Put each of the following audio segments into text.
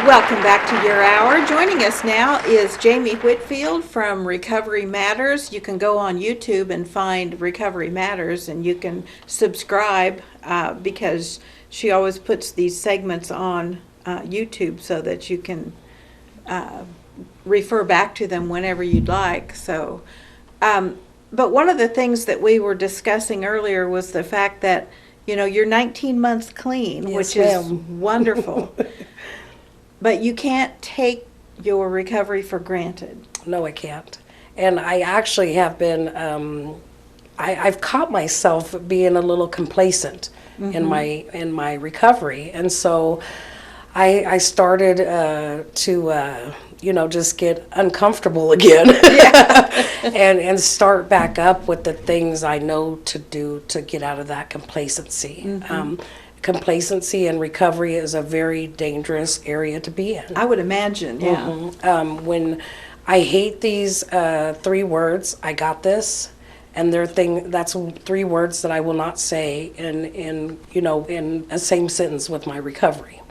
Welcome back to Your Hour. Joining us now is Jamie Whitfield from Recovery Matters. You can go on YouTube and find Recovery Matters, and you can subscribe because she always puts these segments on YouTube so that you can refer back to them whenever you'd like. But one of the things that we were discussing earlier was the fact that, you're 19 months clean, Yes, which is ma'am. wonderful. But you can't take your recovery for granted. No, I can't. And I actually have been, I've caught myself being a little complacent in my recovery. And so I started to just get uncomfortable again and start back up with the things I know to do to get out of that complacency. Complacency and recovery is a very dangerous area to be in. I would imagine, yeah. When I hate these 3 words, I got this, and that's 3 words that I will not say in a same sentence with my recovery.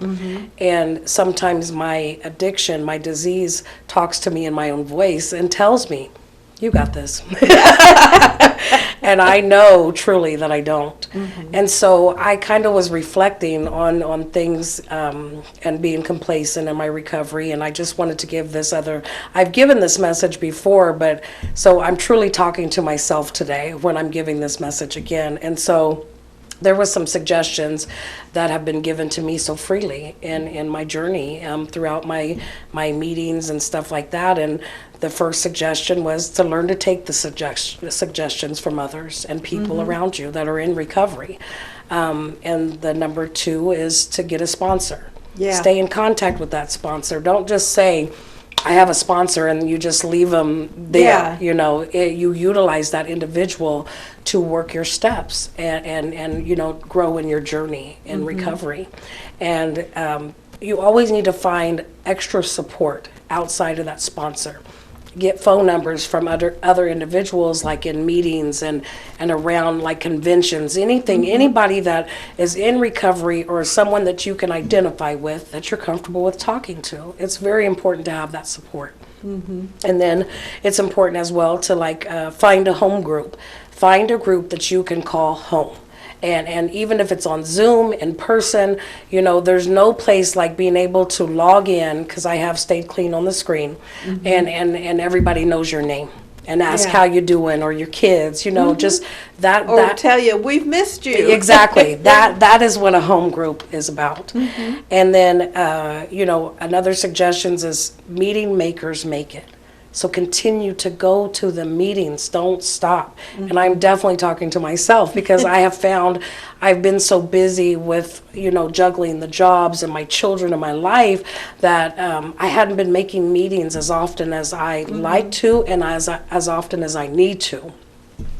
And sometimes my addiction, my disease, talks to me in my own voice and tells me, "You got this." And I know truly that I don't. And so I kind of was reflecting on things and being complacent in my recovery, and I just wanted to give I've given this message before, but so I'm truly talking to myself today when I'm giving this message again. And so there was some suggestions that have been given to me so freely in my journey throughout my meetings and stuff like that. And the first suggestion was to learn to take the suggestions from others and people around you that are in recovery. And the number 2 is to get a sponsor. Yeah. Stay in contact with that sponsor. Don't just say, "I have a sponsor," and you just leave them there. Yeah. You utilize that individual to work your steps and grow in your journey in recovery. And you always need to find extra support outside of that sponsor. Get phone numbers from other individuals, like in meetings and around like conventions, anybody that is in recovery or someone that you can identify with, that you're comfortable with talking to. It's very important to have that support. And then it's important as well to find a home group. Find a group that you can call home. And even if it's on Zoom, in person, there's no place like being able to log in, because I have stayed clean on the screen, and everybody knows your name and ask how you doing, or your kids, just that. Or tell you, "We've missed you." Exactly. That is what a home group is about. And then, another suggestions is meeting makers make it. So continue to go to the meetings. Don't stop. And I'm definitely talking to myself, because I have found I've been so busy with, juggling the jobs and my children and my life that I hadn't been making meetings as often as I like to, and as often as I need to.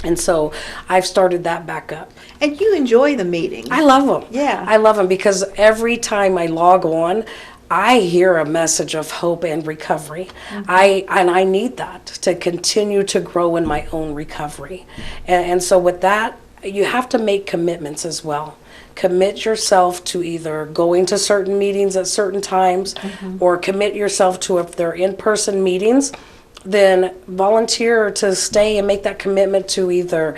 And so I've started that back up. And you enjoy the meetings. I love them. Yeah. I love them because every time I log on, I hear a message of hope and recovery. I need that to continue to grow in my own recovery. And so with that, you have to make commitments as well. Commit yourself to either going to certain meetings at certain times, or commit yourself to, if they're in-person meetings, then volunteer to stay and make that commitment to either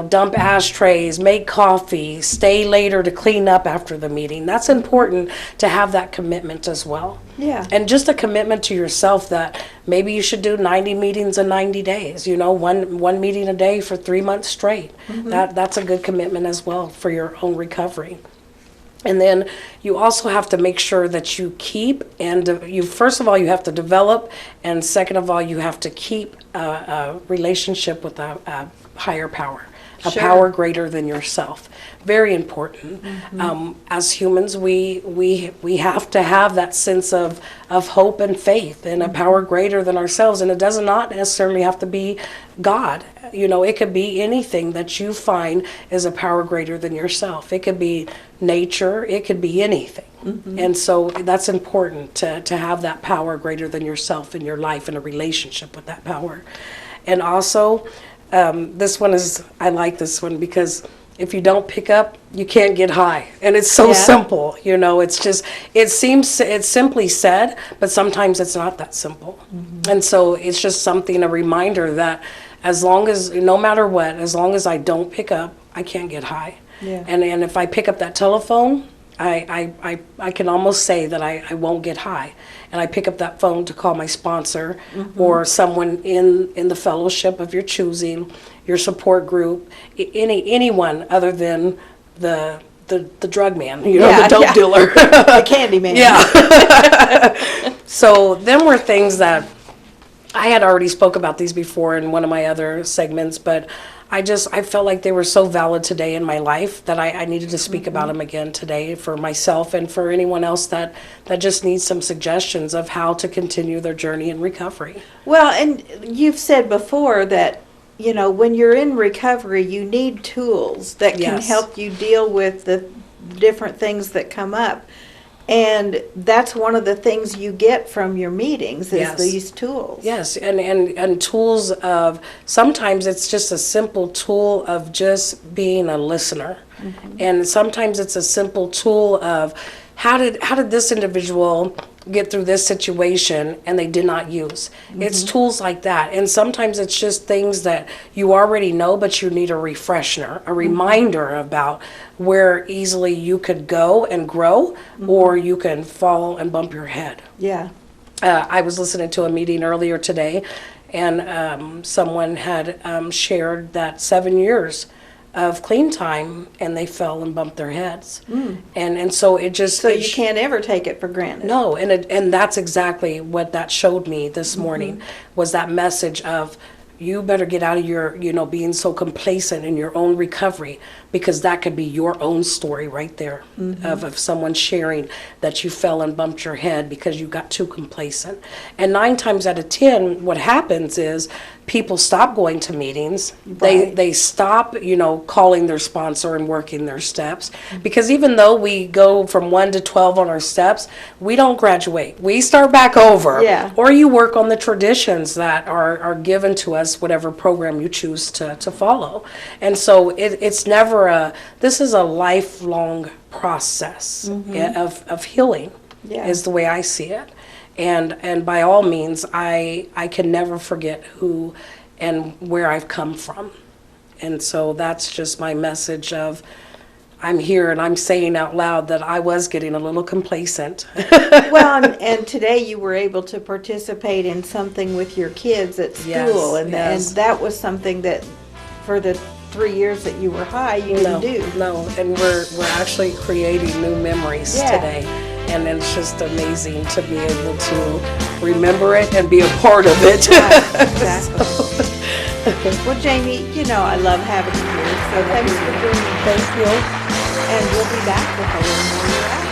dump ashtrays, make coffee, stay later to clean up after the meeting. That's important to have that commitment as well. Yeah. And just a commitment to yourself that maybe you should do 90 meetings in 90 days, one meeting a day for 3 months straight. That's a good commitment as well for your own recovery. And then you also have to make sure that you keep first of all, you have to develop, and second of all, you have to keep a relationship with a higher power, a power greater than yourself. Very important. As humans, we have to have that sense of hope and faith in a power greater than ourselves, and it does not necessarily have to be God. It could be anything that you find is a power greater than yourself. It could be nature, it could be anything. And so that's important to have that power greater than yourself in your life, and a relationship with that power. And also, I like this one because if you don't pick up, you can't get high. And it's so Yeah. simple, it's just, it's simply said, but sometimes it's not that simple. And so it's just something, a reminder that as long as, no matter what, as long as I don't pick up, I can't get high. Yeah. And if I pick up that telephone, I can almost say that I won't get high. And I pick up that phone to call my sponsor or someone in the fellowship of your choosing, your support group, anyone other than the drug man, the dope dealer. The candy man. Yeah. So then were things that I had already spoke about these before in one of my other segments, but I felt like they were so valid today in my life that I needed to speak about them again today for myself and for anyone else that just needs some suggestions of how to continue their journey in recovery. Well, and you've said before that, when you're in recovery, you need tools that can Yes. help you deal with the different things that come up. And that's one of the things you get from your meetings is Yes. these tools. Yes, and tools of, sometimes it's just a simple tool of just being a listener. And sometimes it's a simple tool of how did this individual get through this situation and they did not use. It's tools like that. And sometimes it's just things that you already know, but you need a refresher, a reminder about where easily you could go and grow, or you can fall and bump your head. Yeah. I was listening to a meeting earlier today, and someone had shared that 7 years of clean time, and they fell and bumped their heads. And so it just... So you can't ever take it for granted. No, and that's exactly what that showed me this morning, was that message of, you better get out of your, being so complacent in your own recovery, because that could be your own story right there of someone sharing that you fell and bumped your head because you got too complacent. And 9 times out of 10, what happens is people stop going to meetings. Right. They stop, calling their sponsor and working their steps, because even though we go from 1 to 12 on our steps, we don't graduate. We start back over. Yeah. Or you work on the traditions that are given to us, whatever program you choose to follow. And so it's never this is a lifelong process of healing, Yeah. is the way I see it. And by all means, I can never forget who and where I've come from. And so that's just my message of, I'm here and I'm saying out loud that I was getting a little complacent. Well, and today you were able to participate in something with your kids at school, Yes, and yes. that was something that for the 3 years that you were high, you didn't do. No, and we're actually creating new memories Yeah. today. And it's just amazing to be able to remember it and be a part of it. Right, exactly. Well, Jamie, I love having you here, so thanks for joining. Thank you. And we'll be back with a little more.